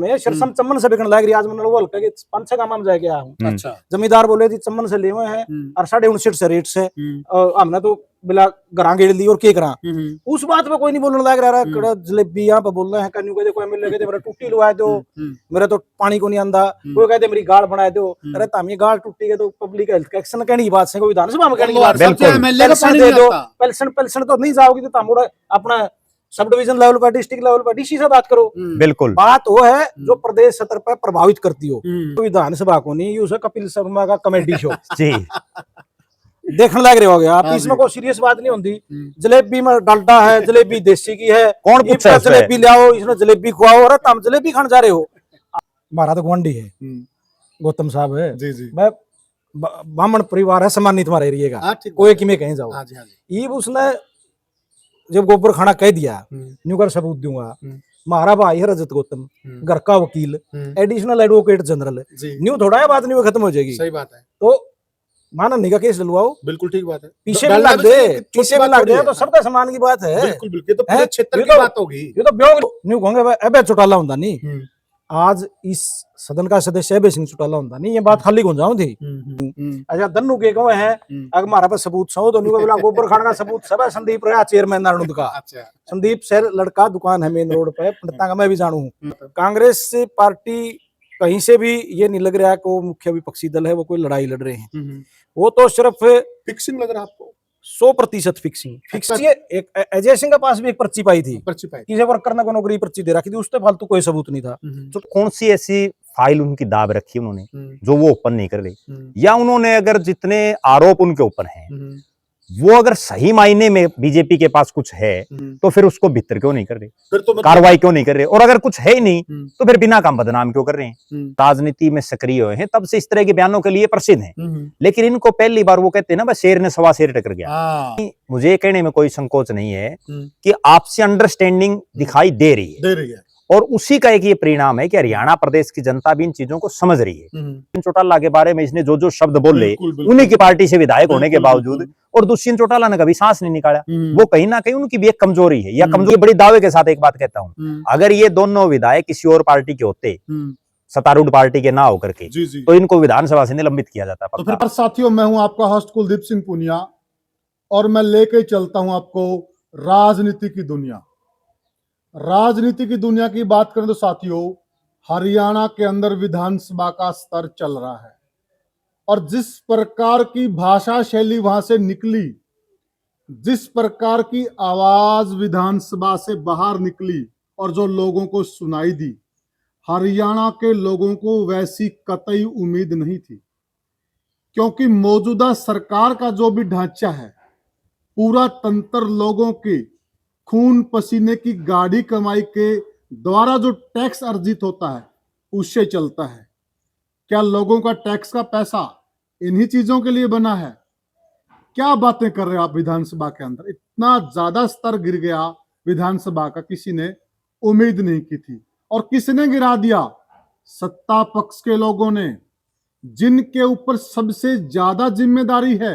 में सिरसम चम्मन से बिकने लग रही। आज मैंने वो हल्का के 5-6 गांव में जाके आया हूँ। अच्छा। जमींदार बोले थी चम्मन से ले हुए हैं और 59.5 से रेट से, हमने तो बिला गरा गेड़ ली और के करा। उस बात पे कोई नहीं बोलने लग रहा है। जलेबी यहाँ पे बोल रहे हैं, कन्यू कहते कोई मिल गए मेरा टूटी लुआ दो, मेरा तो पानी को नहीं आंदा, कोई कहते मेरी गाड़ बना दो। अरे तामी गाड़ टूटी गई तो पब्लिक हेल्थ का एक्शन कहने की बात से, कोई विधानसभा में कहने की बात, पेंशन दे दो, पेंशन तो नहीं जाओगी तो तामुड़ा अपना सब डिवीजन लेवल पर, डिस्ट्रिक्ट लेवल पर डीसी से बात करो। बिल्कुल बात वो है जो प्रदेश स्तर पर प्रभावित करती हो। तो विधानसभा को नहीं, उसे कपिल शर्मा का कॉमेडी शो जी देखने लग रहे हो गया। आप इसमें कोई सीरियस बात नहीं होती। जलेबी में डालडा है, जलेबी देसी की है, कौन पूछा है? जलेबी ले आओ, इसमें जलेबी खुआओ। और तुम जलेबी खाने जा रहे हो। हमारा तो गुआंढी है, गौतम साहब है जी जी, मैं ब्राह्मण परिवार है, सम्मानित तुम्हारे एरिया का, कोई कि में कहीं जाओ। ये उसने जब गोबर खाना कह दिया, न्यू कर सबूत दूंगा, हमारा भाई है रजत गौतम, घर का वकील, एडिशनल एडवोकेट जनरल, न्यू थोड़ा है बात नहीं, वो खत्म हो जाएगी। सही बात है। तो मानहानि का केस डलवाओ, बिल्कुल ठीक बात है। पीछे में लग दे, पीछे में लग दे तो सबका सम्मान की बात है। बिल्कुल बिल्कुल, ये तो पूरे क्षेत्र की बात होगी। ये तो ब्योग न्यू कहोगे अबे चौटाला होता नहीं। आज इस सदन का सदस्य अबे सिंह चौटाला होता नहीं, ये बात खाली गुंजाऊं थी। अच्छा दन्नू के कहो है, अगर हमारा पे सबूत सो तो न्यू बोला गोबर खाने का सबूत सब है। संदीप रहा चेयरमैन नारनुद का। अच्छा। संदीप सर लड़का दुकान है मेन रोड पे, पंडिता का मैं भी जानू हूँ। कांग्रेस पार्टी कहीं से भी ये नहीं लग रहा है कि वो मुख्य विपक्षी दल है, वो कोई लड़ाई लड़ रहे हैं। वो तो सिर्फ फिक्सिंग लग रहा है आपको? 100% फिक्सिंग। एक अजय सिंह के पास भी एक पर्ची पाई थी, किसी वर्कर ने को नौकरी पर्ची दे रखी थी, उस पर फालतू कोई सबूत नहीं था। तो कौन सी ऐसी फाइल उनकी दाब रखी उन्होंने जो वो ओपन नहीं कर रही, या उन्होंने अगर जितने आरोप उनके ऊपर हैं वो अगर सही मायने में बीजेपी के पास कुछ है तो फिर उसको भीतर क्यों नहीं कर रहे, फिर तो कार्रवाई क्यों नहीं कर रहे? और अगर कुछ है ही नहीं तो फिर बिना काम बदनाम क्यों कर रहे हैं? राजनीति में सक्रिय हुए हैं तब से इस तरह के बयानों के लिए प्रसिद्ध हैं, लेकिन इनको पहली बार वो कहते हैं ना बस शेर ने सवा शेर टकर गया। मुझे कहने में कोई संकोच नहीं है कि आपसे अंडरस्टैंडिंग दिखाई दे रही है, और उसी का एक ये परिणाम है कि हरियाणा प्रदेश की जनता भी इन चीजों को समझ रही है। चौटाला के बारे में इसने जो जो शब्द बोले उन्हीं की पार्टी से विधायक होने के बावजूद, और दुष्यंत चौटाला ने कभी सांस नहीं निकाला, वो कहीं ना कहीं उनकी भी एक कमजोरी है। या कमजोरी बड़ी दावे के साथ एक बात कहता हूं, अगर ये दोनों विधायक किसी और पार्टी के होते, सत्तारूढ़ पार्टी के ना होकर के, तो इनको विधानसभा से निलंबित किया जाता। तो फिर साथियों, मैं हूं आपका होस्ट कुलदीप सिंह पुनिया, और मैं लेके चलता हूं आपको राजनीति की दुनिया। राजनीति की दुनिया की बात करें तो साथियों, हरियाणा के अंदर विधानसभा का स्तर चल रहा है, और जिस प्रकार की भाषा शैली वहां से निकली, जिस प्रकार की आवाज विधानसभा से बाहर निकली और जो लोगों को सुनाई दी, हरियाणा के लोगों को वैसी कतई उम्मीद नहीं थी। क्योंकि मौजूदा सरकार का जो भी ढांचा है, पूरा तंत्र लोगों के खून पसीने की गाढ़ी कमाई के द्वारा जो टैक्स अर्जित होता है उससे चलता है। क्या लोगों का टैक्स का पैसा इन्हीं चीजों के लिए बना है? क्या बातें कर रहे हो आप? विधानसभा के अंदर इतना ज्यादा स्तर गिर गया विधानसभा का, किसी ने उम्मीद नहीं की थी। और किसने गिरा दिया? सत्ता पक्ष के लोगों ने, जिनके ऊपर सबसे ज्यादा जिम्मेदारी है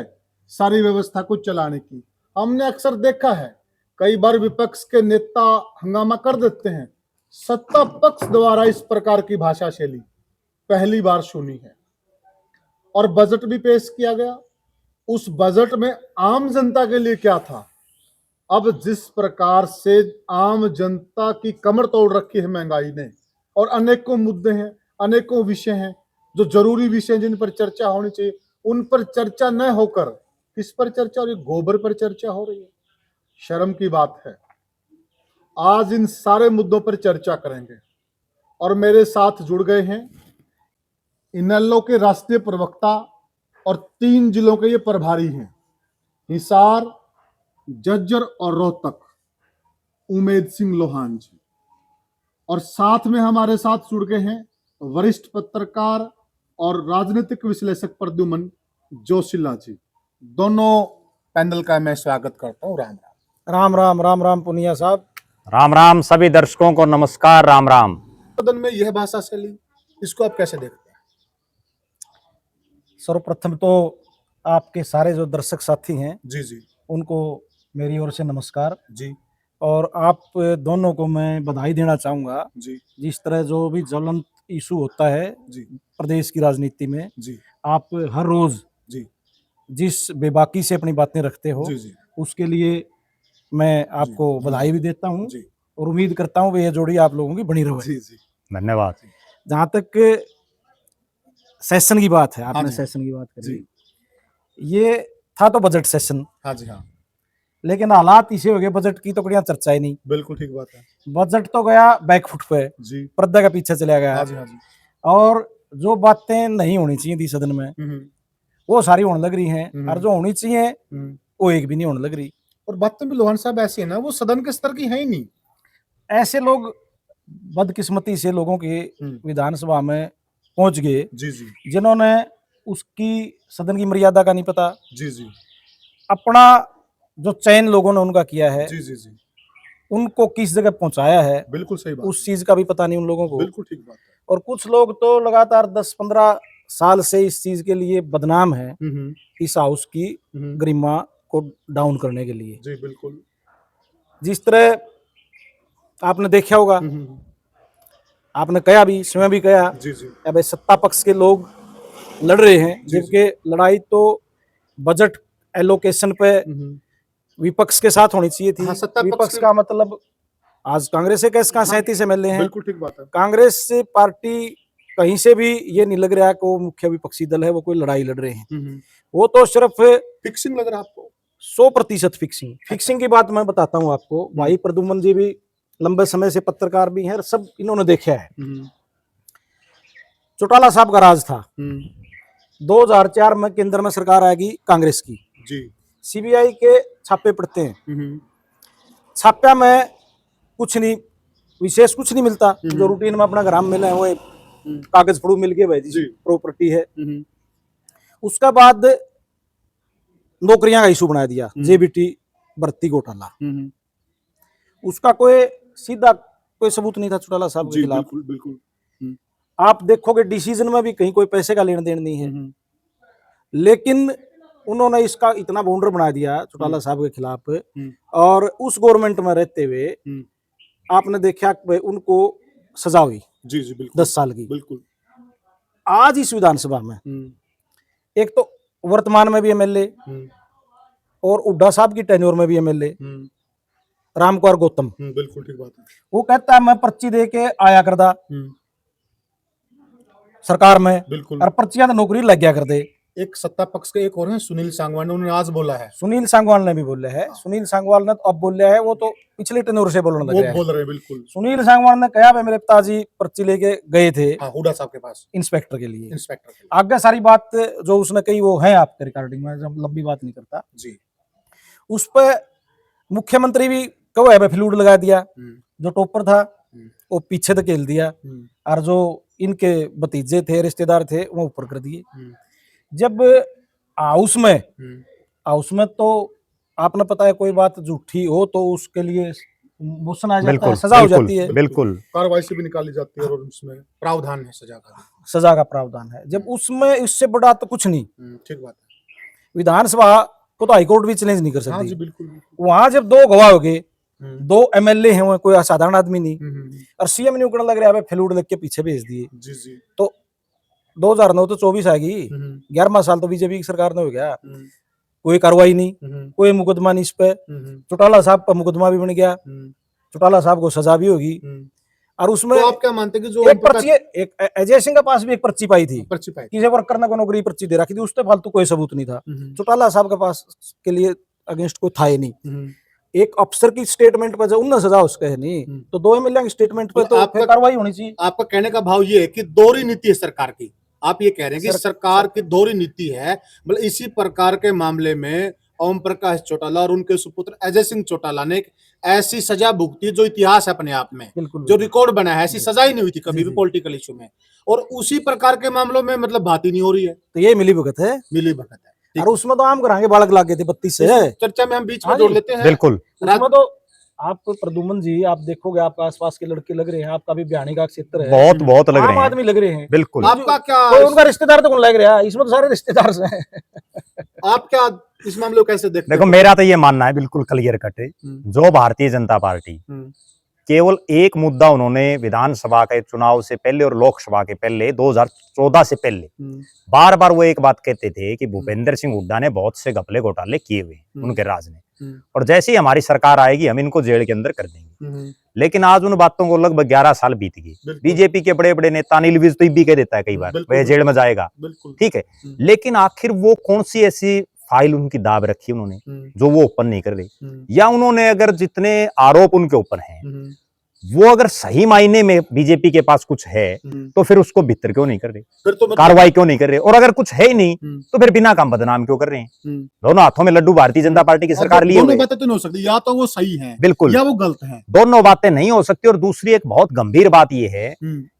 सारी व्यवस्था को चलाने की। हमने अक्सर देखा है, कई बार विपक्ष के नेता हंगामा कर देते हैं, सत्ता पक्ष द्वारा इस प्रकार की भाषा शैली पहली बार सुनी है। और बजट भी पेश किया गया, उस बजट में आम जनता के लिए क्या था? अब जिस प्रकार से आम जनता की कमर तोड़ रखी है महंगाई ने, और अनेकों मुद्दे हैं, अनेकों विषय हैं जो जरूरी विषय जिन पर चर्चा होनी चाहिए, उन पर चर्चा न होकर किस पर चर्चा हो रही है? गोबर पर चर्चा हो रही है। शर्म की बात है। आज इन सारे मुद्दों पर चर्चा करेंगे, और मेरे साथ जुड़ गए हैं इनेलो के राष्ट्रीय प्रवक्ता और 3 जिलों के ये प्रभारी हैं, हिसार, झज्जर और रोहतक, उमेद सिंह लोहान जी। और साथ में हमारे साथ जुड़ गए हैं वरिष्ठ पत्रकार और राजनीतिक विश्लेषक प्रद्युमन जोशीला जी। दोनों पैनल का मैं स्वागत करता हूं। राम राम। राम राम। राम राम पुनिया साहब। राम राम। सभी दर्शकों को नमस्कार। राम राम। सदन में यह भाषा शैली, इसको आप कैसे देखते हैं? सर्वप्रथम तो आपके सारे जो दर्शक साथी हैं जी जी, उनको मेरी ओर से नमस्कार जी। और आप दोनों को मैं बधाई देना चाहूंगा। जी जिस तरह जो भी ज्वलंत इशू होता है जी प्रदेश की राजनीति में, जी आप हर रोज जी जिस बेबाकी से अपनी बातें रखते हो, जी जी उसके लिए मैं आपको जी, बधाई भी देता हूँ जी और उम्मीद करता हूँ ये जोड़ी आप लोगों की बनी रहे। जी जी धन्यवाद। जहाँ तक सेशन की बात है, हाँ आपने जी, सेशन की बात जी करी, ये था तो बजट सेशन, हाँ जी हाँ, लेकिन हालात इसे हो गए बजट की तो बढ़िया चर्चा ही नहीं। बिल्कुल ठीक बात है। बजट तो गया बैकफुट पे, जी पर्दा का पीछे चला गया। हाँ जी हाँ जी। और जो बातें नहीं होनी चाहिए थी सदन में वो सारी होने लग रही हैं, और जो होनी चाहिए वो एक भी नहीं होने लग रही। और बातें भी लोहान साहब ऐसी है ना, वो सदन के स्तर की है ही नहीं। ऐसे लोग बदकिस्मती से लोगों के विधानसभा में पहुंच गए जी जी जिन्होंने उसकी सदन की मर्यादा का नहीं पता, जी जी अपना जो चयन लोगों ने उनका किया है, जी जी जी, उनको किस जगह पहुंचाया है, बिल्कुल सही बात, उस चीज का भी पता नहीं उन लोगों को। बिल्कुल ठीक बात है। और कुछ लोग तो लगातार 10-15 साल से इस चीज के लिए बदनाम है, इस हाउस की गरिमा को डाउन करने के लिए। जी बिल्कुल। जिस तरह आपने देखा होगा, आपने कहा भी, स्वयं भी कहा, जी जी अब सत्ता पक्ष के लोग लड़ रहे हैं, जबकि लड़ाई तो बजट एलोकेशन पे विपक्ष के साथ होनी चाहिए थी। हाँ, सत्ता पक्ष विपक्ष के- का मतलब आज कांग्रेस के इसका 37 MLA हैं। बिल्कुल ठीक बात है। कांग्रेस से पार्टी कहीं से भी ये नहीं लग रहा है कि वो मुख्य विपक्षी दल है, वो कोई लड़ाई लड़ रहे हैं। वो तो सिर्फ फिक्सिंग लग रहा है आपको? 100% फिक्सिंग की बात मैं बताता हूँ आपको। भाई प्रद्युमन जी भी लंबे समय से पत्रकार भी हैं, सब इन्होंने देखा है। चौटाला साहब का राज था, 2004 में केंद्र में सरकार आएगी कांग्रेस की जी, सीबीआई के छापे पड़ते हैं। छापा में कुछ नहीं विशेष, कुछ नहीं मिलता, जो रूटीन में अपना ग्राम मिले वो कागज फड़ू मिल गए भाई जी प्रॉपर्टी है। उसका बाद नौकरियां का इशू बना दिया, जेबीटी भर्ती घोटाला। उसका कोई सीधा कोई सबूत नहीं था चौटाला साहब के खिलाफ। बिल्कुल बिल्कुल। आप देखोगे डिसीजन में भी कहीं कोई पैसे का लेन देन नहीं है, लेकिन उन्होंने इसका इतना बाउंडर बना दिया चौटाला साहब के खिलाफ। और उस गवर्नमेंट में रहते हुए आपने देखा कि उनको सजा हुई जी जी बिल्कुल 10 साल की। बिल्कुल। आज इस विधानसभा में एक तो वर्तमान में भी एमएलए और हुड्डा साहब की टेन्योर में भी एमएलए रामकुमार गौतम, बिल्कुल ठीक बात है। वो कहता है मैं पर्ची दे के आया करदा सरकार में, बिल्कुल। और पर्चियां तो नौकरी लग गया कर दे। एक सत्ता पक्ष के एक और हैं सुनील सांगवान, उन्होंने आज बोला है। सुनील सांगवाल ने भी बोला है। सुनील सांगवाल ने तो अब बोला है, वो तो पिछले टेन्योर से बोलने लग वो गया है। बोल रहे हैं बिल्कुल। सुनील सांगवाल ने कहा मेरे पिताजी पर्ची लेके गए थे हुड्डा साहब के पास इंस्पेक्टर के लिए। इंस्पेक्टर के लिए। आगे सारी बात जो उसने कही वो है आपके रिकॉर्डिंग में, जब लंबी बात नहीं करता जी। उस पर मुख्यमंत्री भी कहो है फ्लूड लगा दिया, जो टॉपर था वो पीछे धकेल दिया, और जो इनके भतीजे थे रिश्तेदार थे वो ऊपर कर दिए। जब हाउस में तो आपने पता है कोई बात झूठी हो तो उसके लिए मोशन आ जाता है, सजा हो जाती है, बिल्कुल कार्रवाई से भी निकाली जाती है, और उसमें प्रावधान है सजा का प्रावधान है। जब उसमें इससे बड़ा तो कुछ नहीं। ठीक बात है। विधानसभा को तो हाईकोर्ट भी चैलेंज नहीं कर हाँ जी सकती। बिल्कुल। वहां जब 2 गवाह हो गए, 2 एमएलए हैं, वो कोई असाधारण आदमी नहीं, और सीएम ने उकड़ने लग रहा है फ्लूड लग के पीछे भेज दिए। जी जी। तो 2009 तो 24 आ गई, 11वां साल तो बीजेपी की सरकार ने हो गया, कोई कार्रवाई नहीं, कोई मुकदमा नहीं इस पे। चौटाला साहब पर मुकदमा भी बन गया, चौटाला साहब को सजा भी होगी। और उसमें तो आप क्या मानते हैं कि जो एक पर्ची, एक अजय सिंह के पास भी एक पर्ची पाई थी, पर्ची पाई किसी वर्कर ने को नौकरी पर्ची दे रखी थी, उस पर फालतू कोई सबूत नहीं था। चौटाला साहब के पास के लिए अगेंस्ट कोई था ही नहीं। एक अफसर की स्टेटमेंट पर जब उन्हें सजा उसका है नहीं, तो 2 एमएलए की स्टेटमेंट पे तो फिर कार्रवाई होनी चाहिए। आपका कहने का भाव ये है कि दोहरी नीति है सरकार की। आप ये कह रहे हैं कि सरकार की दोहरी नीति है, मतलब इसी प्रकार के मामले में ओम प्रकाश चौटाला और उनके सुपुत्र अजय सिंह चौटाला ने एक ऐसी सजा भुगती जो इतिहास है अपने आप में, जो रिकॉर्ड बना है। ऐसी सजा ही नहीं हुई थी कभी भी पॉलिटिकल इशू में, और उसी प्रकार के मामलों में मतलब बात ही नहीं हो रही है। तो ये मिली भगत है, मिली भगत है। और उसमें तो आम घरांगे बालक लाग गए थे 32 से। चर्चा में हम बीच में जोड़ लेते हैं। बिल्कुल। उसमें तो आप प्रद्युमन जी आप देखोगे, आपका आसपास के लड़के लग रहे हैं, आपका भी बयानी का क्षेत्र है, बहुत लग रहे आम हैं, आदमी लग रहे हैं। बिल्कुल। आपका क्या कोई उनका रिश्तेदार तो कौन लग रहा है, इसमें तो सारे रिश्तेदार हैं। आप क्या इस मामले को कैसे देखते देखो, मेरा तो ये मानना है बिल्कुल क्लियर कट है, जो भारतीय जनता पार्टी केवल एक मुद्दा उन्होंने विधानसभा के चुनाव से पहले और लोकसभा के पहले 2014 से पहले बार बार वो एक बात कहते थे कि भूपेंद्र सिंह हुड्डा ने बहुत से घपले घोटाले किए हुए उनके राज में, और जैसे ही हमारी सरकार आएगी हम इनको जेल के अंदर कर देंगे। लेकिन आज उन बातों को लगभग 11 साल बीत गए। बीजेपी के बड़े बड़े नेता अनिल विज तो भी कह देता है कई बार वह जेल में जाएगा, ठीक है, लेकिन आखिर वो कौन सी ऐसी फाइल उनकी दाब रखी उन्होंने जो वो ओपन नहीं कर रहे, या उन्होंने अगर जितने आरोप उनके ऊपर हैं वो अगर सही मायने में बीजेपी के पास कुछ है तो फिर उसको भीतर क्यों नहीं कर रहे, फिर तो कार्रवाई क्यों नहीं कर रहे, और अगर कुछ है ही नहीं तो फिर बिना काम बदनाम क्यों कर रहे हैं। दोनों हाथों में लड्डू भारतीय जनता पार्टी की सरकार लिए दोनों बातें तो नहीं हो सकती, या तो वो सही है बिल्कुल, या वो गलत है, दोनों बातें नहीं हो सकती। और दूसरी एक बहुत गंभीर बात यह है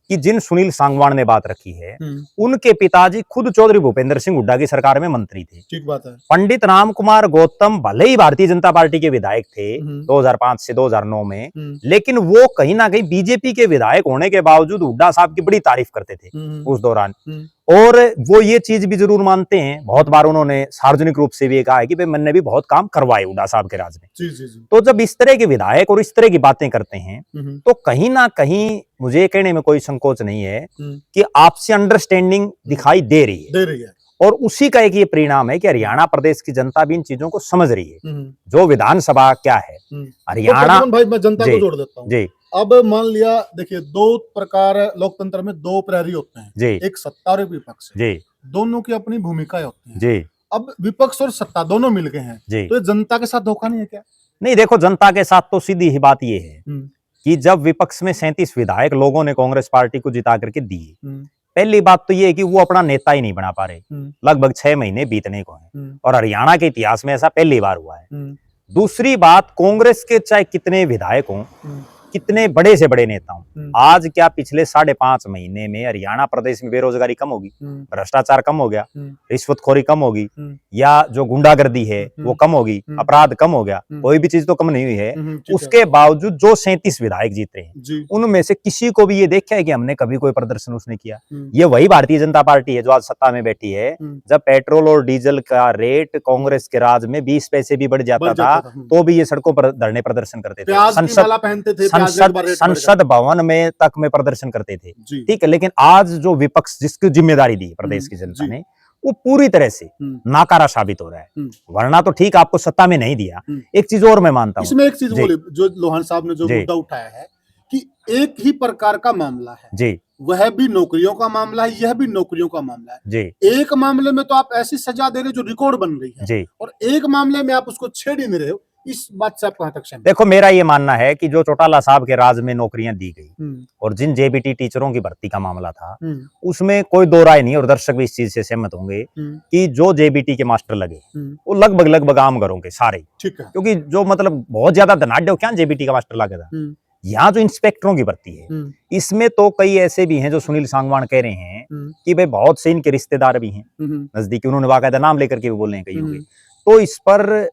कि जिन सुनील सांगवान ने बात रखी है उनके पिताजी खुद चौधरी भूपेंद्र सिंह हुड्डा की सरकार में मंत्री थे। ठीक बात है। पंडित राम कुमार गौतम भले ही भारतीय जनता पार्टी के विधायक थे 2005 से 2009 में, लेकिन वो कहीं ना कहीं बीजेपी के विधायक होने के बावजूद हुड्डा साहब की बड़ी तारीफ करते थे उस दौरान, और वो ये चीज भी जरूर मानते हैं, बहुत बार उन्होंने सार्वजनिक रूप से भी कहा है कि भाई मैंने भी बहुत काम करवाए हुड्डा साहब के राज में। जी। तो जब इस तरह के विधायक और इस तरह की बातें करते हैं तो कहीं ना कहीं मुझे कहने में कोई संकोच नहीं है कि आपसी अंडरस्टैंडिंग दिखाई दे रही है, और उसी का एक ये परिणाम है कि हरियाणा प्रदेश की जनता भी इन चीजों को समझ रही है। जो विधानसभा क्या है हरियाणा, तो भाई मैं जनता को जोड़ देता हूँ जी। अब मान लिया, देखिए दो प्रकार लोकतंत्र में दो प्रहरी होते हैं जी, एक सत्ता और एक विपक्ष जी, दोनों की अपनी भूमिकाएं होती हैं जी। अब विपक्ष और सत्ता दोनों मिल गए हैं जी, तो जनता के साथ धोखा नहीं है क्या? नहीं, देखो जनता के साथ तो सीधी ही बात ये है कि जब विपक्ष में 37 विधायक लोगों ने कांग्रेस पार्टी को जिता करके दिए, पहली बात तो ये है कि वो अपना नेता ही नहीं बना पा रहे, लगभग 6 महीने बीतने को हैं, और हरियाणा के इतिहास में ऐसा पहली बार हुआ है। दूसरी बात, कांग्रेस के चाहे कितने विधायक हों, कितने बड़े से बड़े नेता हों, आज क्या पिछले 5.5 महीने में हरियाणा प्रदेश में बेरोजगारी कम होगी, भ्रष्टाचार कम हो गया, रिश्वतखोरी कम होगी, या जो गुंडागर्दी है वो कम होगी, अपराध कम हो गया, कोई भी चीज तो कम नहीं हुई है। उसके बावजूद जो 37 विधायक जीते हैं उनमें से किसी को भी ये देखा है कि हमने कभी कोई प्रदर्शन उसने किया? ये वही भारतीय जनता पार्टी है जो आज सत्ता में बैठी है। जब पेट्रोल और डीजल का रेट कांग्रेस के राज में 20 पैसे भी बढ़ जाता था तो भी ये सड़कों पर धरने प्रदर्शन करते थे, संसद भवन में तक में प्रदर्शन करते थे, ठीक है। लेकिन आज जो विपक्ष जिसकी जिम्मेदारी दी प्रदेश की जनता ने, वो पूरी तरह से नाकारा साबित हो रहा है। वरना तो ठीक, आपको सत्ता में नहीं दिया। एक चीज और मैं मानता हूं, इसमें एक चीज बोली जो लोहान साहब ने जो मुद्दा उठाया है कि एक ही प्रकार का मामला है जी, वह भी नौकरियों का मामला है, यह भी नौकरियों का मामला है जी। एक मामले में तो आप ऐसी सजा दे रहे जो रिकॉर्ड बन रही है जी, और एक मामले में आप उसको छेड़ ही नहीं रहे हो। इस बात से आप कहां तक सहमत? देखो, मेरा ये मानना है कि जो चौटाला साहब के राज में नौकरियां दी गई और जिन जेबीटी टीचरों की भर्ती का मामला था, उसमें कोई दो राय नहीं, और दर्शक भी इस चीज से सहमत होंगे कि जो जेबीटी के मास्टर लगे वो लगभग आम घरों के सारे, ठीक है, क्योंकि जो मतलब बहुत ज्यादा धनाढ़ क्या जेबीटी का मास्टर लगा था। यहाँ जो इंस्पेक्टरों की भर्ती है इसमें तो कई ऐसे भी हैं जो सुनील सांगवान कह रहे हैं कि भाई बहुत से इनके रिश्तेदार भी हैं नजदीकी, उन्होंने बाकायदा नाम लेकर के भी बोल रहे हैं कई होंगे। तो इस पर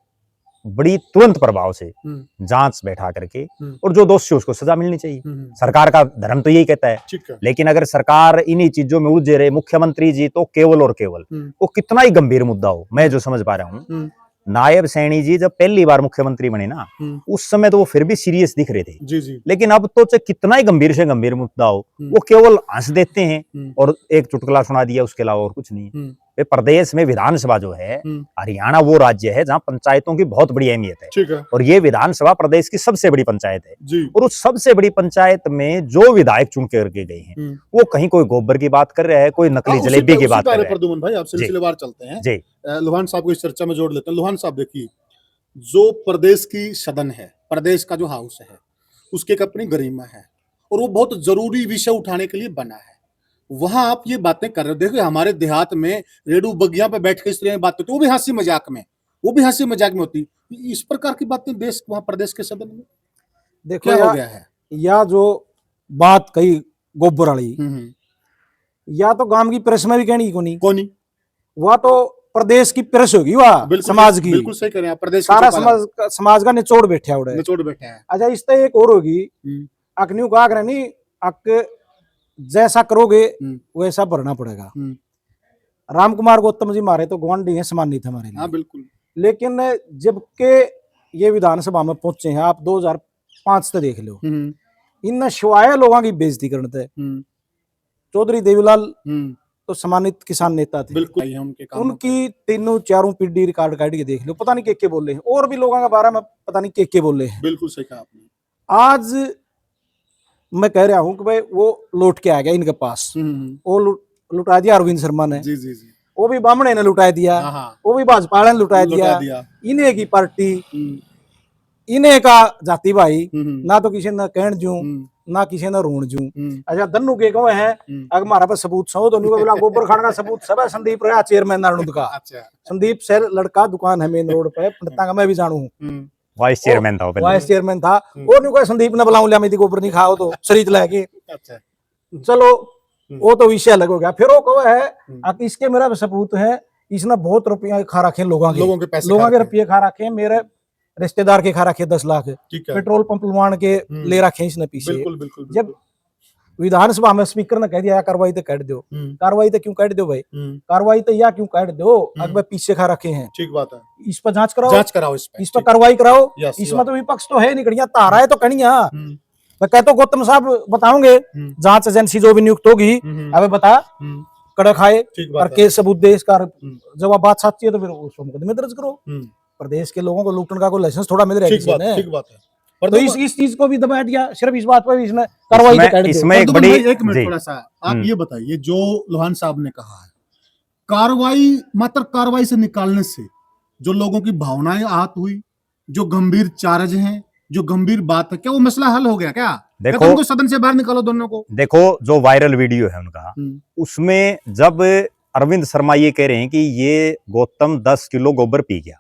बड़ी तुरंत प्रभाव से जांच बैठा करके और जो दोषी उसको सजा मिलनी चाहिए। सरकार का धर्म तो यही कहता है। लेकिन अगर सरकार इन्हीं चीजों में उलझे रहे, मुख्यमंत्री जी तो केवल और केवल वो कितना ही गंभीर मुद्दा हो, मैं जो समझ पा रहा हूँ, नायब सैनी जी जब पहली बार मुख्यमंत्री बने ना, उस समय तो वो फिर भी सीरियस दिख रहे थे जी। लेकिन अब तो चाहे कितना ही गंभीर से गंभीर मुद्दा हो, वो केवल हंस देते हैं और एक चुटकुला सुना दिया, उसके अलावा और कुछ नहीं। प्रदेश में विधानसभा जो है, हरियाणा वो राज्य है जहाँ पंचायतों की बहुत बड़ी अहमियत है, और ये विधानसभा प्रदेश की सबसे बड़ी पंचायत है। और उस सबसे बड़ी पंचायत में जो विधायक चुन करके गए हैं वो कहीं कोई गोबर की बात कर रहे हैं, कोई नकली जलेबी की बात कर रहे हैं। प्रद्युमन भाई, आप सिलसिलेवार चलते हैं जी, लोहान साहब को इस चर्चा में जोड़ लेते हैं। लोहान साहब, देखिए जो प्रदेश की सदन है, प्रदेश का जो हाउस है, उसकी एक अपनी गरिमा है और वो बहुत जरूरी विषय उठाने के लिए बना है। वहां आप ये बातें कर रहे हो, देखो हमारे देहात में रेडू बगिया पे बैठ के इस तरह की बातें तो वो भी हंसी मजाक में होती। इस प्रकार की बातें देश वहां प्रदेश के सदन में देखो क्या हो गया है? या जो बात कही गोबर वाली, या तो गांव की प्रेस में भी कहनी कोनी, वह तो प्रदेश की प्रेस होगी, वह समाज की। बिल्कुल सही कह रहे हैं, प्रदेश सारा समाज का निचोड़ बैठा है। अच्छा, इस तरह एक और होगी, अकन्यू कहा कर नहीं, अक जैसा करोगे वैसा भरना पड़ेगा। राम कुमार गौतम जी मारे तो गुआंढी हैं, सम्मानित हमारे लिए। हाँ बिल्कुल। लेकिन जबकि ये विधानसभा में पहुंचे हैं, आप 2005 से देख लो, इन शिवाय लोगों की बेइज्जती करते। चौधरी देवीलाल तो सम्मानित किसान नेता थे, बिल्कुल उनके काम उनकी तीनों चारों पीढ़ी रिकॉर्ड काट के देख लो, पता नहीं के बोले हैं, और भी लोगों के बारे में पता नहीं के बोले हैं। बिल्कुल सही कहा आपने। आज मैं कह रहा हूं कि भाई वो लौट के आ गया इनके पास, वो लुटा दिया अरविंद शर्मा ने, जी जी जी, वो भी बामणे ने लुटा दिया, वो भी भाजपा ने लुटा दिया। इन्हें की पार्टी, इन्हें का जाति भाई, ना तो किसी ने कहण जू, ना किसी ने रोण जू। अच्छा दन्नू के कहो है, अगर हमारा पर सबूत सो तो नहीं बोला, गोबर खान का सबूत सब है। संदीप रहा चेयरमैन नारनुद का, संदीप सर लड़का, दुकान है मेन रोड पे, पंडिता का मैं भी जानू हूँ, वाइस चेयरमैन था, वाइस चेयरमैन था। और नहीं कोई संदीप ने बुलाऊ लिया, मेरी गोबर नहीं खाओ तो शरीर लेके। चलो वो तो विषय अलग हो गया। फिर वो कहो है इसके मेरा सबूत है, इसने बहुत रुपया खा रखे लोगों के रुपये खा रखे, मेरे रिश्तेदार के खा रखे 10 लाख, पेट्रोल पंप लुमान के ले रखे इसने पीछे। बिल्कुल, बिल्कुल, बिल्कुल। जब विधानसभा में स्पीकर ने कह दिया कार्रवाई तो कर दो, कार्रवाई तो क्यों कर दो भाई, कार्रवाई तो या क्यों कर दो, अगर पीछे खा रखे हैं, ठीक बात है, इस पर जांच कराओ, इस पर कार्रवाई कराओ। इसमें तो विपक्ष तो है नहीं, कड़िया तारा है तो कड़िया। मैं कहता हूँ गौतम साहब बताओगे, जांच एजेंसी जो भी नियुक्त होगी, अब बता कड़क खाए करके सबूत दे इसका। जब आप बात सच्ची है तो फिर उसको मुकदमे दर्ज करो। प्रदेश के लोगों को लूटने का कोई लाइसेंस थोड़ा मिल रहा है, ठीक बात है। तो इस चीज को भी दबा दिया सिर्फ इस बात पर, इसने कार्रवाई इसमें एक बड़ी, एक मिनट थोड़ा सा आप ये बताइए, जो लोहान साहब ने कहा है, कार्रवाई मात्र कार्रवाई से निकालने से जो लोगों की भावनाएं आहत हुई, जो गंभीर चार्ज हैं, जो गंभीर बात है, क्या वो मसला हल हो गया क्या? देखो उनको सदन से बाहर निकालो दोनों को। देखो जो वायरल वीडियो है उनका, उसमें जब अरविंद शर्मा ये कह रहे हैं कि ये गौतम 10 किलो गोबर पी गया,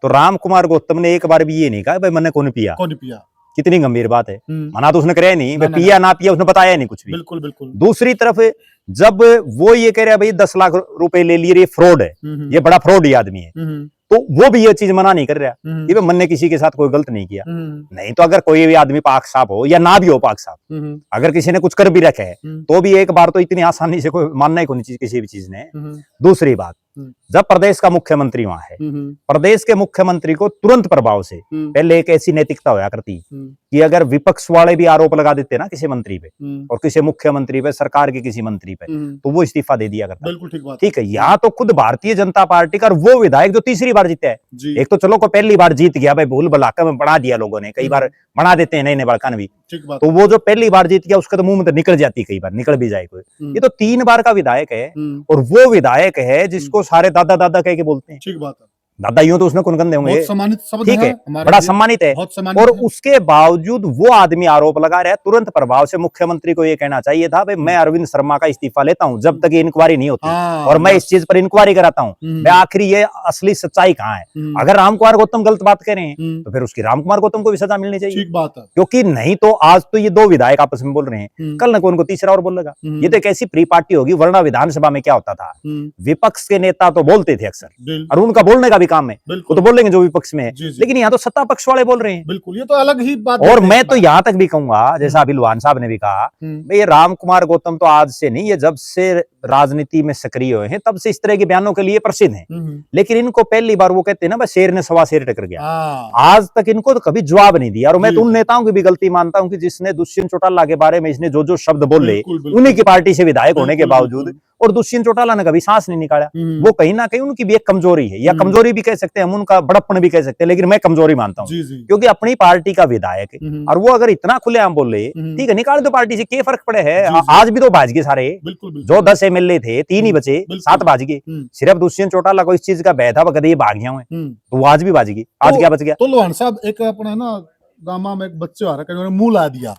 तो राम कुमार गौतम ने एक बार भी ये नहीं कहा भाई मैंने कौन पिया। कितनी गंभीर बात है, मना तो उसने कराया नहीं, भाई पिया ना पिया उसने बताया नहीं कुछ भी। बिल्कुल बिल्कुल। दूसरी तरफ जब वो ये कह रहा है भाई 10 लाख रुपए ले लिए, ये फ्रॉड है, ये बड़ा फ्रॉड ही आदमी है, तो वो भी ये चीज मना नहीं कर रहा कि भाई मैंने किसी के साथ कोई गलत नहीं किया। नहीं तो अगर कोई भी आदमी पाक साफ हो या ना भी हो पाक साफ, अगर किसी ने कुछ कर भी रखे है तो भी एक बार तो इतनी आसानी से कोई मानना ही कोई चीज किसी भी चीज ने। दूसरी बात, जब प्रदेश का मुख्यमंत्री वहां है, प्रदेश के मुख्यमंत्री को तुरंत प्रभाव से पहले एक ऐसी नैतिकता होया करती कि अगर विपक्ष वाले भी आरोप लगा देते ना किसी मंत्री पे और किसी मुख्यमंत्री पे, सरकार के किसी मंत्री पे, तो वो इस्तीफा दे दिया करता। बिल्कुल ठीक बात, ठीक है। यहाँ तो खुद भारतीय जनता पार्टी का वो विधायक जो तीसरी बार जीता है, एक तो चलो को पहली बार जीत गया भाई, भूल भुलाकर में बना दिया लोगों ने, कई बार बना देते हैं नए नए बड़कान भी, तो वो जो पहली बार जीत गया उसका तो मुंह में तो निकल जाती, कई बार निकल भी जाए कोई। ये तो 3 बार का विधायक है, और वो विधायक है जिसको सारे दादा दादा कह के बोलते हैं। ठीक बात है, दादा यूं तो उसने कौन गंदे होंगे, ठीक है, बड़ा सम्मानित है, और उसके बावजूद वो आदमी आरोप लगा रहा है। तुरंत प्रभाव से मुख्यमंत्री को ये कहना चाहिए था भाई मैं अरविंद शर्मा का इस्तीफा लेता हूं जब तक ये इंक्वायरी नहीं होती, और मैं इस चीज पर इंक्वायरी कराता हूं, मैं आखिर ये असली सच्चाई कहाँ है। अगर राम कुमार गौतम गलत बात करें तो फिर उसकी राम कुमार गौतम को भी सजा मिलनी चाहिए। ठीक बात है, क्योंकि नहीं तो आज तो ये 2 विधायक आपस में बोल रहे हैं, कल न कौन को तीसरा और बोलेगा। ये तो एक ऐसी प्री पार्टी होगी, वरना विधानसभा में क्या होता था, विपक्ष के नेता तो बोलते थे अक्सर, और उनका बोलने का भी काम है, वो तो बोलेंगे जो विपक्ष में है, लेकिन यहाँ तो सत्ता पक्ष वाले बोल रहे हैं। बिल्कुल, ये तो अलग ही बात। और मैं तो यहाँ तक भी कहूंगा, जैसा अभी लोहान साहब ने भी कहा, ये राम कुमार गौतम तो आज से नहीं, ये जब से राजनीति में सक्रिय हुए हैं तब से इस तरह के बयानों के लिए प्रसिद्ध हैं। लेकिन इनको पहली बार वो कहते हैं ना बस शेर ने सवा शेर टकर गया, आज तक इनको तो कभी जवाब नहीं दिया। और मैं तो उन नेताओं की भी गलती मानता हूँ कि जिसने दुष्यंत चौटाला के बारे में इसने जो जो शब्द बोले, उन्हीं की पार्टी से विधायक होने के बावजूद, और दुष्यंत चौटाला ने कभी सांस नहीं निकाला, वो कहीं ना कहीं उनकी भी एक कमजोरी है, या कमजोरी भी कह सकते हैं हम, उनका बड़प्पन भी कह सकते हैं, लेकिन मैं कमजोरी मानता हूँ, क्योंकि अपनी पार्टी का विधायक है, और वो अगर इतना खुलेआम बोल रहे, ठीक है निकाल दो पार्टी से, क्या फर्क पड़े है। आज भी तो भाज गए सारे, जो 10 MLA थे 3 ही बचे, 7 भाज गए, सिर्फ दुष्यंत चौटाला को इस चीज का भय था कभी ये भाग गया हुए, तो वो आज भी भाज गई, आज क्या बच गया। तो लोहान साहब एक अपना ना गामा में एक बच्चे आ रहा है, मुंह ला दिया,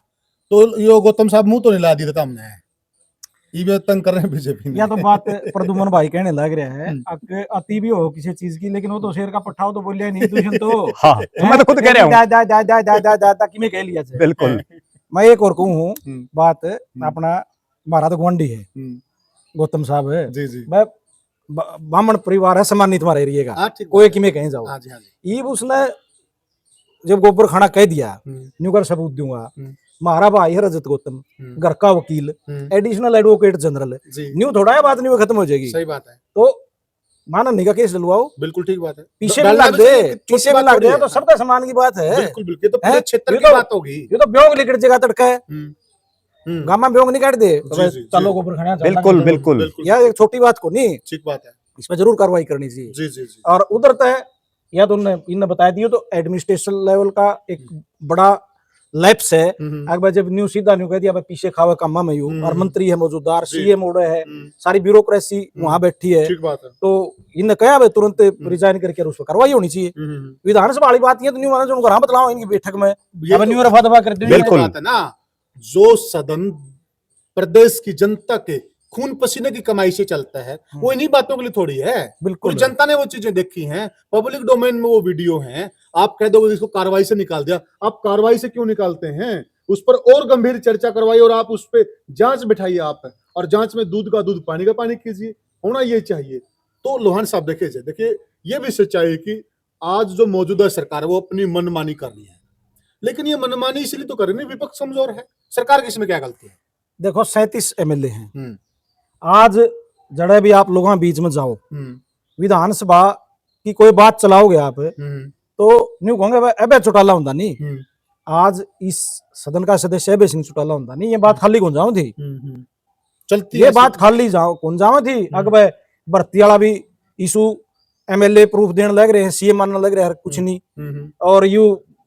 तो यो गौतम साहब मुंह तो नहीं ला दिया था हमने, ये तंग कर रहे हैं बीजेपी। या तो बात प्रदुमन भाई कहने लग रहा है, अति भी हो किसी चीज की, लेकिन वो तो शेर का पट्टा हो तो बोलिया नहीं दुष्यंत तो। हाँ, मैं तो खुद कह रहा हूँ, कि मैं कह लिया बिल्कुल। मैं एक और कहूँ बात, अपना हमारा तो गुआंढी है गौतम साहब है, ब्राह्मण परिवार है, सम्मानित हमारे एरिया का, कोई कि मैं कहीं जाओ, ये उसने जब गोबर खाना कह दिया न्यू कर सबूत दूंगा, हमारा भाई है रजत गौतम, घर का वकील, एडिशनल एडवोकेट जनरल, जी न्यू थोड़ा है बात नहीं वो खत्म हो जाएगी। सही बात है, तो मानहानि का केस डलवाओ, बिल्कुल ठीक बात है, पीछे भी लग दे, पीछे भी लग दे, तो सबका सम्मान की बात है। बिल्कुल बिल्कुल, ये तो पूरे हैं? क्षेत्र ये की तो- बात होगी। ये तो ब्योग लिखट जगह तड़का है, गामा ब्योग नहीं काट दे तो जी, भाई जी, चलो जी। ऊपर खड़ा बिल्कुल बिल्कुल यार, एक छोटी बात को नहीं, ठीक बात है, इस पर जरूर कार्रवाई करनी चाहिए। जी जी जी, और उधर तो है, या तो इनने बताया दियो तो एडमिनिस्ट्रेशन लेवल का एक बड़ा लैप्स है। अगर जब न्यू सीधा न्यू कह दिया भाई पीछे खावे कामा में यूं, और मंत्री है मौजूदार, जी। सीएम ओडे है, सारी ब्यूरोक्रेसी वहां बैठी है, ठीक बात है, तो इनने कहा भाई तुरंत रिजाइन करके उस पर कार्रवाई होनी चाहिए। विधानसभा वाली बात ये तो न्यू माना जो उनको बतलाओ इनकी बैठक में, ये अब तो- न्यू रफा दफा कर दी। बिल्कुल। बात है ना, जो सदन प्रदेश की जनता के खून पसीने की कमाई से चलता है, वो इन्हीं बातों के लिए थोड़ी है। बिल्कुल पूरी जनता ने वो चीजें देखी हैं, पब्लिक डोमेन में वो वीडियो हैं। आप कह दोगे इसको कार्रवाई से निकाल दिया, आप कार्रवाई से क्यों निकालते हैं? उस पर और गंभीर चर्चा करवाइए और आप उस पर जांच बिठाइए आप, और जांच में दूध का दूध पानी का पानी कीजिए, होना ये चाहिए। तो लोहान साहब देखिए ये भी सच्चाई है कि आज जो मौजूदा सरकार है वो अपनी मनमानी कर रही है, लेकिन ये मनमानी इसलिए तो कर रही है, विपक्ष कमजोर है, सरकार की इसमें क्या गलती है? देखो 37 एमएलए हैं, आज जड़े भी आप लोगों के बीच में जाओ, विधानसभा की कोई बात चलाओगे आप तो न्यू कहोगे भाई अबे चौटाला होता नहीं, आज इस सदन का सदस्य अबे सिंह चौटाला होता नहीं, ये बात खाली कौन जाओ थी, चलती ये है बात खाली जाओ कौन जाओ थी। अगर भाई भर्ती वाला भी इशू एमएलए प्रूफ देने लग रहे हैं, सीएम मानने लग रहे हैं कुछ नहीं, और यू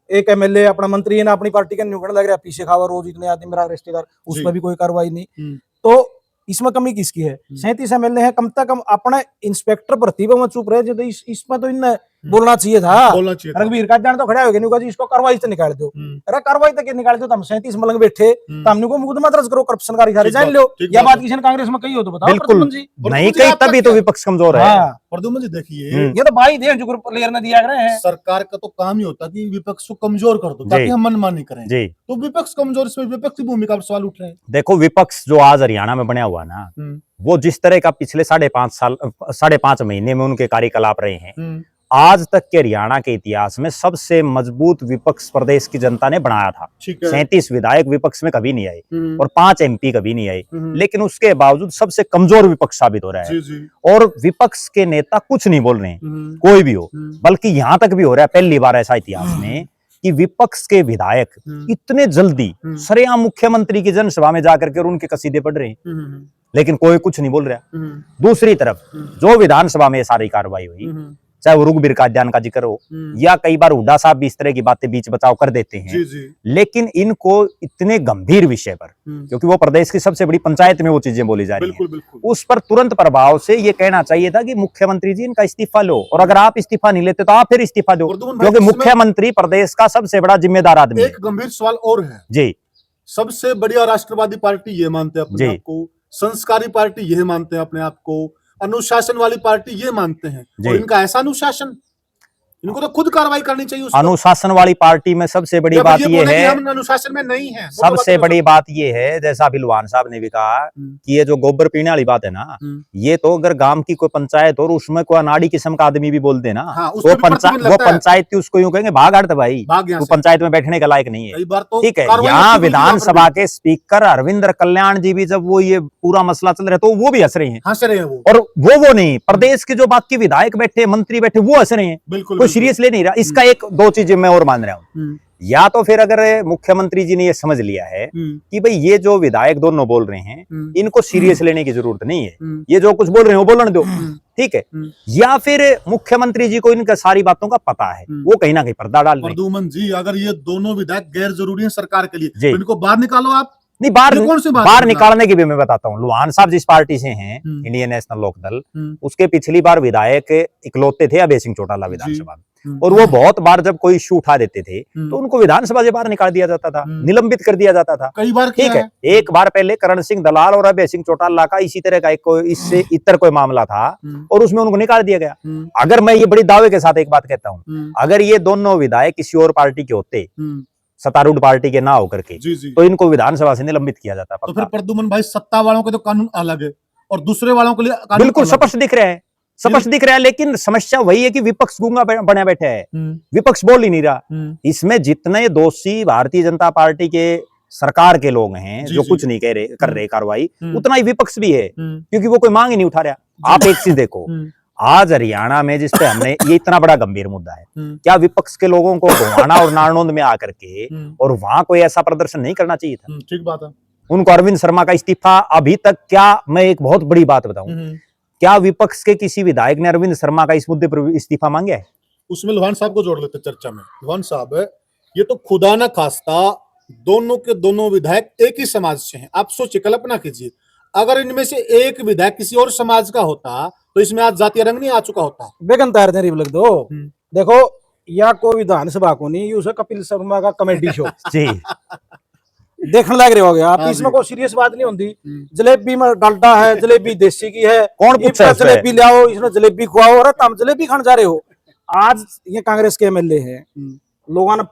एक एमएलए अपना मंत्री है ना अपनी पार्टी का न्यूकरण लग रहा है, पीछे खावा रोज इतने आदमी मेरा रिश्तेदार, उसमें भी कोई कार्रवाई नहीं। तो इसमें कमी किसकी है? 37 एमएलए है, कम से कम अपने इंस्पेक्टर भर्ती में चुप रहे, जो इसमें तो इनने बोलना चाहिए था। रघुवीर का जान तो खड़ा हो गया, न्यू जी इसको कार्रवाई से निकाल दो, अरे कार्रवाई तक निकाल दो, तो हम 37 मलंग बैठे तो हमने को मुकदमा दर्ज करो, करप्शन का रिजाइन लो। या बात किसी ने कांग्रेस में कही हो तो बताओ प्रद्युमन जी। नहीं कही तभी तो विपक्ष कमजोर है। प्रद्युमन जी देखिए, ये तो भाई देश जो प्लेयर ने दिया रहे हैं, सरकार का तो काम ही होता है कि विपक्ष को कमजोर कर दो ताकि हम मनमानी करें जी। तो विपक्ष कमजोर, इसमें विपक्ष की भूमिका पर सवाल उठ रहे हैं। देखो विपक्ष जो आज हरियाणा में बना हुआ ना, वो जिस तरह का पिछले 5.5 महीने में उनके कार्यकलाप रहे हैं, आज तक के हरियाणा के इतिहास में सबसे मजबूत विपक्ष प्रदेश की जनता ने बनाया था। 37 विधायक विपक्ष में कभी नहीं आए और 5 एमपी कभी नहीं आए, लेकिन उसके बावजूद सबसे कमजोर विपक्ष साबित हो रहा है। और विपक्ष के नेता कुछ नहीं बोल रहे हैं, कोई भी हो, बल्कि यहां तक भी हो रहा है पहली बार ऐसा इतिहास में कि विपक्ष के विधायक इतने जल्दी सरेआम मुख्यमंत्री की जनसभा में जाकर के और उनके कसीदे पढ़ रहे हैं, लेकिन कोई कुछ नहीं बोल रहा। दूसरी तरफ जो विधानसभा में ये सारी कार्रवाई हुई, चाहे वो रघुवीर कादियान का जिक्र हो या कई बार हुड्डा साहब भी इस तरह की बातें बीच बचाव कर देते हैं, लेकिन इनको इतने गंभीर विषय पर, क्योंकि वो प्रदेश की सबसे बड़ी पंचायत में वो चीजें बोली जा रही हैं, उस पर तुरंत प्रभाव से ये कहना चाहिए था कि मुख्यमंत्री जी इनका इस्तीफा लो, और अगर आप इस्तीफा नहीं लेते तो आप फिर इस्तीफा दो, क्योंकि मुख्यमंत्री प्रदेश का सबसे बड़ा जिम्मेदार आदमी है। एक गंभीर सवाल और है जी, सबसे बढ़िया राष्ट्रवादी पार्टी ये मानते हैं अपने आप को, संस्कारी पार्टी ये मानते हैं अपने आप को, अनुशासन वाली पार्टी ये मानते हैं, और इनका ऐसा अनुशासन, इनको तो खुद कार्रवाई करनी चाहिए। अनुशासन वाली पार्टी में सबसे बड़ी बात ये है, हम अनुशासन में नहीं है, सबसे बड़ी बात ये है, जैसा अभी लुहान साहब ने भी कहा कि ये जो गोबर पीने वाली बात है ना, ये तो अगर गांव की कोई पंचायत और उसमें कोई अनाड़ी किस्म का आदमी भी बोल दे ना, तो वो पंचायत की उसको यूं कहेंगे भाग हट भाई, वो पंचायत में बैठने के लायक नहीं है। ठीक है, यहाँ विधानसभा के स्पीकर अरविंद कल्याण जी भी जब वो ये पूरा मसला चल रहा है तो वो भी हंस रहे हैं, और वो नहीं, प्रदेश के जो बाकी विधायक बैठे, मंत्री बैठे, वो हंस रहे हैं, बिल्कुल सीरियस ले नहीं रहा। इसका एक दो चीजें मैं और मान रहा हूँ, या तो फिर अगर मुख्यमंत्री जी ने ये समझ लिया है कि भाई ये जो विधायक दोनों बोल रहे हैं इनको सीरियस लेने की जरूरत नहीं है, ये जो कुछ बोल रहे हैं वो बोलने दो, ठीक है, या फिर मुख्यमंत्री जी को इनका सारी बातों का पता है, वो कहीं ना कहीं पर्दा डाल रहे हैं। प्रद्युमन जी, अगर ये दोनों विधायक गैर जरूरी है सरकार के लिए, तो इनको बाहर निकालो आप। नहीं, बाहर निकालने की भी मैं बताता हूँ। लुहान साहब जिस पार्टी से हैं, इंडियन नेशनल लोकदल, उसके पिछली बार विधायक इकलौते थे अभय सिंह चौटाला विधानसभा में, और वो बहुत बार जब कोई इश्यू उठा देते थे तो उनको विधानसभा से बाहर निकाल दिया जाता था, निलंबित कर दिया जाता था कई बार। ठीक है, एक बार पहले करण सिंह दलाल और अभय सिंह चौटाला का इसी तरह का एक इससे इतर कोई मामला था और उसमें उनको निकाल दिया गया। अगर मैं ये बड़ी दावे के साथ एक बात कहता हूँ, अगर ये दोनों विधायक किसी और पार्टी के होते, सत्तारूढ़ पार्टी के ना होकर के, तो इनको विधानसभा से निलंबित किया जाता। तो फिर प्रद्युमन भाई, सत्ता वालों के तो कानून अलग है और दूसरे वालों के लिए बिल्कुल स्पष्ट दिख रहा है, स्पष्ट दिख रहा है, लेकिन समस्या वही है कि विपक्ष गूंगा बना बैठा है, विपक्ष बोल ही नहीं रहा। इसमें जितने दोषी भारतीय जनता पार्टी के सरकार के लोग हैं जो कुछ नहीं कर रहे कार्रवाई, उतना ही विपक्ष भी है, क्योंकि वो कोई मांग ही नहीं उठा रहा। आप एक चीज देखो, आज हरियाणा में जिस पे हमने ये इतना बड़ा गंभीर मुद्दा है, क्या विपक्ष के लोगों को गोहाना और नारनौंद में आकर के और वहां कोई ऐसा प्रदर्शन नहीं करना चाहिए था? ठीक बात है। उनको अरविंद शर्मा का इस्तीफा अभी तक, क्या मैं एक बहुत बड़ी बात बताऊं, क्या विपक्ष के किसी विधायक ने अरविंद शर्मा का इस मुद्दे पर इस्तीफा मांगा है? उसमें लोहान साहब को जोड़ लेते चर्चा में। लोहान साहब, ये तो खुदा न खास्ता दोनों के दोनों विधायक एक ही समाज से हैं। आप सोचिए, कल्पना कीजिए, अगर इनमें से एक विधायक किसी और समाज का होता तो इसमें आज जातीय रंग नहीं आ चुका होता। बेगन तैयार नहीं लग दो। देखो, या कोई विधानसभा को नहीं, यूं कपिल शर्मा का कॉमेडी शो जी देखने लग रहे हो गया आप। इसमें कोई सीरियस बात नहीं होती। जलेबी में डालडा है, जलेबी देसी की है, कौन पूछा है? जलेबी ले आओ, इसमें जलेबी खुआओ, और तुम जलेबी खाने जा रहे हो। आज ये कांग्रेस के एमएलए हैं, लोगों ने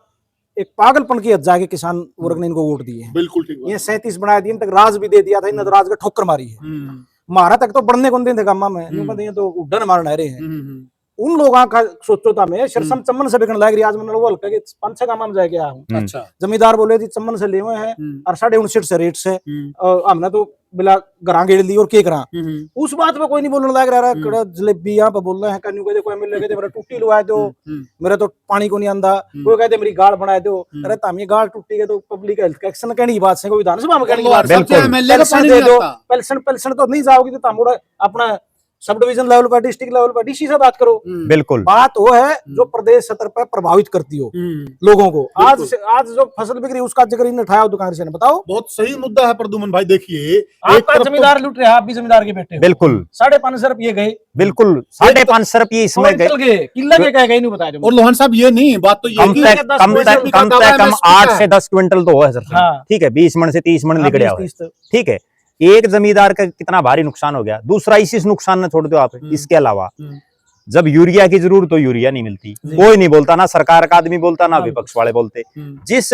एक पागलपन की हद जाके किसान वर्ग ने इनको वोट दिए हैं। बिल्कुल ठीक। ये 37 बना दिए, तक राज भी दे दिया था, इन राज का ठोकर मारी है। मारा तक तो बढ़ने को नहीं थे गामा में, ये तो उड्डन मारने रहे हैं। उन लोगों का सोचो था मैं शरसम चम्मन से बिकने लग रही। आज मैंने वो हल्का के 5-6 गामा में जाके आया हूँ। अच्छा। जमींदार बोले थी चम्मन से ले हुए हैं और 59.5 से रेट से, हमने तो बिला गरा गेड़ ली और के करा। उस बात पे कोई नहीं बोलने लग रहा है। जलेबी यहाँ पे बोल रहे हैं, कन्यू कहते कोई मिल रहे, मेरा टूटी लुआ दो, मेरा तो पानी को नहीं आंदा, कोई कहते मेरी गाड़ बना दो। अरे ताम ये गाड़ टूटी है तो पब्लिक हेल्थ एक्शन कहने की बात है, कोई विधानसभा में कहने की बात है। पेंशन तो नहीं जाओगी तो ताम अपना सब डिवीजन लेवल पर, डिस्ट्रिक्ट लेवल पर डीसी से बात करो। बिल्कुल, बात वो है जो प्रदेश स्तर पर प्रभावित करती हो लोगों को। आज जो फसल बिक्री उसका जिक्र इन्हें उठाया कांग्रेस ने। बताओ, बहुत सही मुद्दा है प्रदुमन भाई। देखिए, आपका जमींदार लूट रहे, आप भी जमींदार के बेटे। बिल्कुल 550 रुपये गए, बिल्कुल 550 रुपये इसमें गए, किला के कह गए नहीं बताया। और लोहान साहब, ये नहीं बात तो ये कम से कम 8 से 10 क्विंटल तो है सर। ठीक है, 20 मन से 30 मन निकले हुए। ठीक है, एक जमींदार का कितना भारी नुकसान हो गया। दूसरा, इस नुकसान ने छोड़ दो आप, इसके अलावा जब यूरिया की जरूरत तो यूरिया नहीं मिलती, कोई नहीं बोलता, ना सरकार का आदमी बोलता, ना विपक्ष वाले बोलते। जिस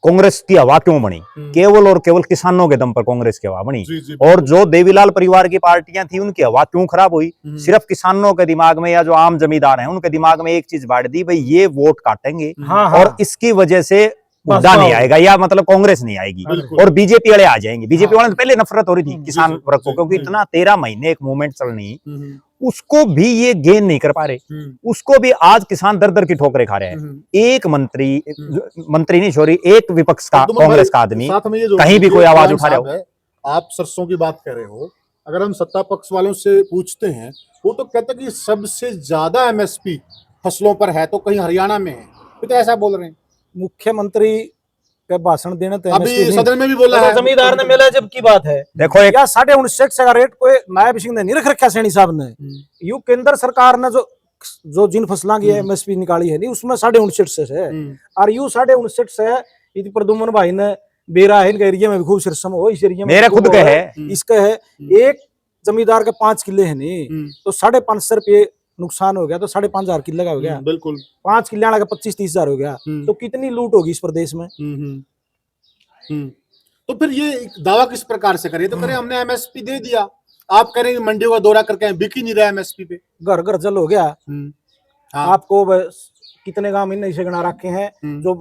कांग्रेस की हवा क्यों बनी? केवल और केवल किसानों के दम पर कांग्रेस की हवा बनी। और जो देवीलाल परिवार की पार्टियां थी, उनकी हवा क्यों खराब हुई? सिर्फ किसानों के दिमाग में या जो आम जमींदार हैं उनके दिमाग में एक चीज बांट दी, भाई ये वोट काटेंगे और इसकी वजह से मुद्दा नहीं आएगा, या मतलब कांग्रेस नहीं आएगी और बीजेपी वाले आ जाएंगे। बीजेपी वाले तो पहले नफरत हो रही थी किसान वर्ग को, क्योंकि इतना 13 महीने एक मूवमेंट चलनी, उसको भी ये गेन नहीं कर पा रहे। उसको भी आज किसान दर दर की ठोकरें खा रहे हैं। एक मंत्री नहीं, सॉरी, एक विपक्ष का कांग्रेस का आदमी कहीं भी कोई आवाज उठा रहे हो। आप सरसों की बात कर रहे हो, अगर हम सत्ता पक्ष वालों से पूछते हैं, वो तो कहते हैं कि सबसे ज्यादा एमएसपी फसलों पर है तो कहीं हरियाणा में है, तो ऐसा बोल रहे हैं। मुख्यमंत्री का भाषण देना तो अभी सदन में भी बोला है, जमींदार ने मिला जब की बात है। देखो, एक 59.5 का रेट कोई नायब सिंह ने नहीं रख रखा, सैनी साहब ने। यू केंद्र सरकार ने जो जिन फसलों की एमएसपी निकाली है, नहीं उसमें 59.5 से है। और यू 59.5 से प्रदुमन भाई ने बेरा है, इनके एरिया में भी खूब सिरसम हो, इस एरिया में मेरे खुद के है, इसका है। एक जमींदार के 5 किले है नहीं, तो 550 रुपये नुकसान हो गया, तो 5,500 किले का हो गया। बिल्कुल, 5 किले का 25-30 हजार हो गया, तो कितनी लूट होगी इस प्रदेश में। तो फिर ये दावा किस प्रकार से करें? तो करें हमने एमएसपी दे दिया, आप करेंगे मंडियों का दौरा करके बिक ही नहीं रहा एमएसपी पे, घर घर जल हो गया। आपको कितने गांव इन ऐसे गणा रखे हैं जो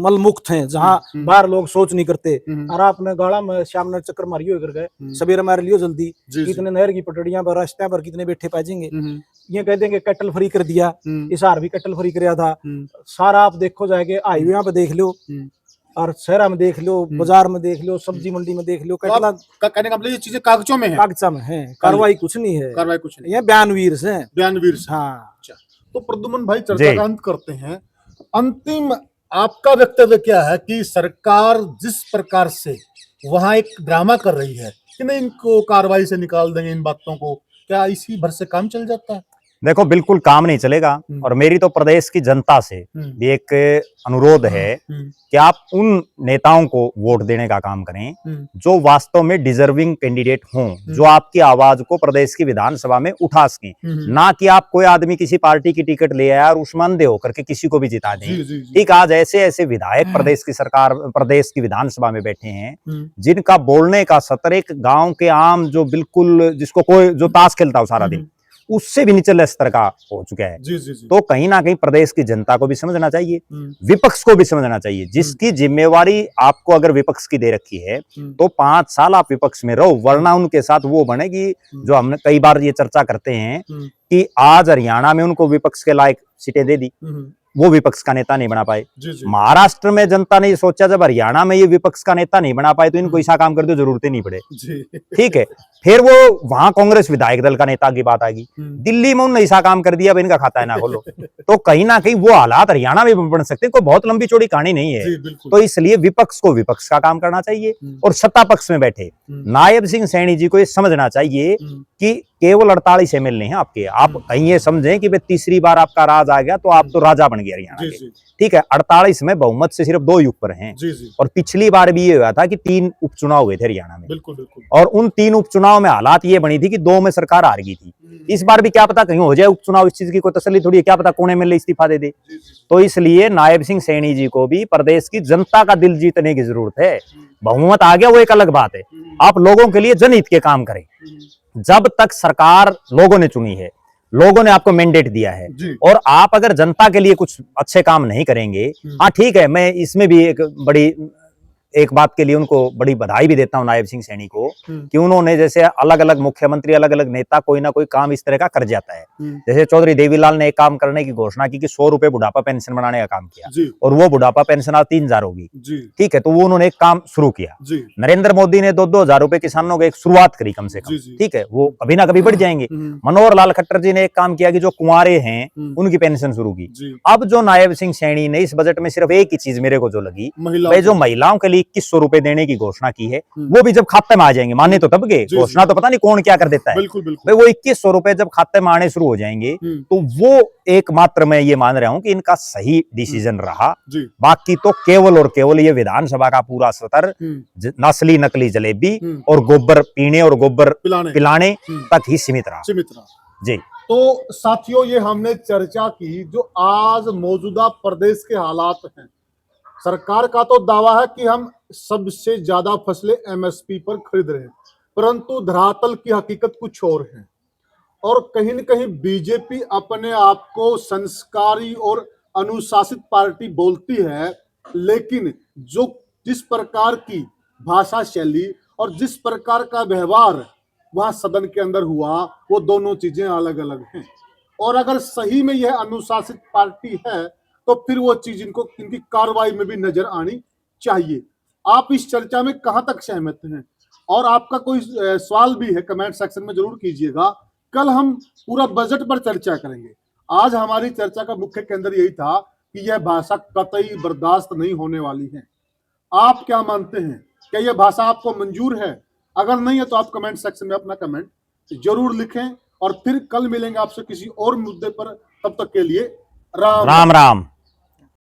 मल मुक्त हैं, जहाँ बाहर लोग सोच नहीं करते। और आपने गाड़ा में शाम ने चक्कर मारियो कर गए, सवेरे मार लियो जल्दी। कितने नहर की पटड़ियां पर, रास्ते पर कितने बैठे पाएंगे। ये कह देंगे कटल फ्री कर दिया, इस हार भी कटल फ्री कराया था। सारा आप देखो जाएंगे, हाईवे पे देख लो और शहर में देख लो, बाजार में देख लो, सब्जी मंडी में देख लो, कहने का मतलब ये चीजें कागजों में है, कागजा में है, कार्रवाई कुछ नहीं है, कार्रवाई कुछ नहीं, ये बयानवीर से। हाँ। तो प्रद्युमन भाई, चर्चा का अंत करते हैं। अंतिम आपका वक्तव्य क्या है कि सरकार जिस प्रकार से वहां एक ड्रामा कर रही है कि नहीं इनको कार्रवाई से निकाल देंगे इन बातों को, क्या इसी भर से काम चल जाता है? देखो, बिल्कुल काम नहीं चलेगा। और मेरी तो प्रदेश की जनता से भी एक अनुरोध है कि आप उन नेताओं को वोट देने का काम करें जो वास्तव में डिजर्विंग कैंडिडेट हों, जो आपकी आवाज को प्रदेश की विधानसभा में उठा सकें। ना कि आप कोई आदमी किसी पार्टी की टिकट ले आया और उसमें अंधे होकर के किसी को भी जिता दें। ठीक, आज ऐसे ऐसे विधायक प्रदेश की सरकार, प्रदेश की विधानसभा में बैठे हैं जिनका बोलने का सत्र एक गाँव के आम जो बिल्कुल जिसको कोई जो ताश खेलता हो सारा दिन, उससे भी निचले स्तर का हो चुका है। जी जी जी। तो कहीं ना कहीं प्रदेश की जनता को भी समझना चाहिए, विपक्ष को भी समझना चाहिए, जिसकी जिम्मेवारी आपको अगर विपक्ष की दे रखी है तो 5 साल आप विपक्ष में रहो, वरना उनके साथ वो बनेगी जो हमने कई बार ये चर्चा करते हैं कि आज हरियाणा में उनको विपक्ष के लायक सीटें दे दी, वो विपक्ष का नेता नहीं बना पाए। महाराष्ट्र में जनता ने ये सोचा जब हरियाणा में ये विपक्ष का नेता नहीं बना पाए तो इनको ऐसा काम कर दो जरूरत ही नहीं पड़े, ठीक है। फिर वो वहां कांग्रेस विधायक दल का नेता की बात आएगी, दिल्ली में उन्होंने ऐसा काम कर दिया अब इनका खाता है ना खोलो। तो कहीं ना कहीं वो हालात हरियाणा में बन सकते हैं, कोई बहुत लंबी चौड़ी कहानी नहीं है। तो इसलिए विपक्ष को विपक्ष का काम करना चाहिए और सत्ता पक्ष में बैठे नायब सिंह सैनी जी को ये समझना चाहिए कि केवल 48 एमएलए हैं आपके, आप कहीं ये समझें कि तीसरी बार आपका राज आ गया तो आप तो राजा बन गए हरियाणा के, ठीक है। 48 में बहुमत से सिर्फ 2 ही ऊपर हैं, और पिछली बार भी ये हुआ था कि 3 उपचुनाव हुए थे हरियाणा में, बिल्कुल बिल्कुल, और उन 3 उपचुनाव में हालात ये बनी थी कि 2 में सरकार हार गई थी। इस बार भी क्या पता कहीं हो जाए उपचुनाव, इस चीज की कोई तसल्ली थोड़ी है, क्या पता कौन एमएलए इस्तीफा दे दे। तो इसलिए नायब सिंह सैनी जी को भी प्रदेश की जनता का दिल जीतने की जरूरत है। बहुमत आ गया वो एक अलग बात है, आप लोगों के लिए जनहित के काम करें। जब तक सरकार लोगों ने चुनी है, लोगों ने आपको मैंडेट दिया है, और आप अगर जनता के लिए कुछ अच्छे काम नहीं करेंगे, हाँ ठीक है, मैं इसमें भी एक बात के लिए उनको बड़ी बधाई भी देता हूं नायब सिंह सैनी को कि उन्होंने जैसे अलग अलग मुख्यमंत्री, अलग अलग नेता कोई ना कोई काम इस तरह का कर जाता है। जैसे चौधरी देवीलाल ने एक काम करने की घोषणा की कि 100 रुपए बुढ़ापा पेंशन बनाने का काम किया, और वो बुढ़ापा पेंशन आज 3000 होगी, ठीक है। तो वो उन्होंने एक काम शुरू किया। नरेंद्र मोदी ने 2-2 हजार रुपए किसानों को एक शुरुआत करी कम से कम, ठीक है, वो कभी ना कभी बढ़ जाएंगे। मनोहर लाल खट्टर जी ने एक काम किया कि जो कुंवारे हैं उनकी पेंशन शुरू की। अब जो नायब सिंह सैनी ने इस बजट में सिर्फ एक ही चीज मेरे को जो लगी, भाई जो महिलाओं के लिए 2100 रुपए देने की घोषणा की है, वो भी जब खाते में आ जाएंगे, माने तो तब के, घोषणा तो पता नहीं कौन क्या कर देता है, भाई वो 2100 रुपए जब खाते में आने शुरू हो जाएंगे तो वो एकमात्र मैं ये मान रहा हूं कि इनका सही डिसीजन रहा। बाकी तो केवल और केवल ये विधानसभा का पूरा सत्र नस्ली नकली जलेबी और गोबर पीने और गोबर पिलाने तक ही सीमित रहा। जी तो साथियों, ये हमने चर्चा की जो आज मौजूदा प्रदेश के हालात हैं। सरकार का तो दावा है कि हम सबसे ज्यादा फसलें एमएसपी पर खरीद रहे हैं, परंतु धरातल की हकीकत कुछ और है। और कहीं न कहीं बीजेपी अपने आप को संस्कारी और अनुशासित पार्टी बोलती है, लेकिन जिस प्रकार की भाषा शैली और जिस प्रकार का व्यवहार वहां सदन के अंदर हुआ, वो दोनों चीजें अलग अलग हैं। और अगर सही में यह अनुशासित पार्टी है तो फिर वो चीज इनकी कार्रवाई में भी नजर आनी चाहिए। आप इस चर्चा में कहां तक सहमत हैं? और आपका कोई सवाल भी है कमेंट सेक्शन में जरूर कीजिएगा। कल हम पूरा बजट पर चर्चा करेंगे। आज हमारी चर्चा का मुख्य केंद्र यही था कि यह भाषा कतई बर्दाश्त नहीं होने वाली है। आप क्या मानते हैं? क्या यह भाषा आपको मंजूर है? अगर नहीं है तो आप कमेंट सेक्शन में अपना कमेंट जरूर लिखें, और फिर कल मिलेंगे आपसे किसी और मुद्दे पर। तब तक के लिए राम राम।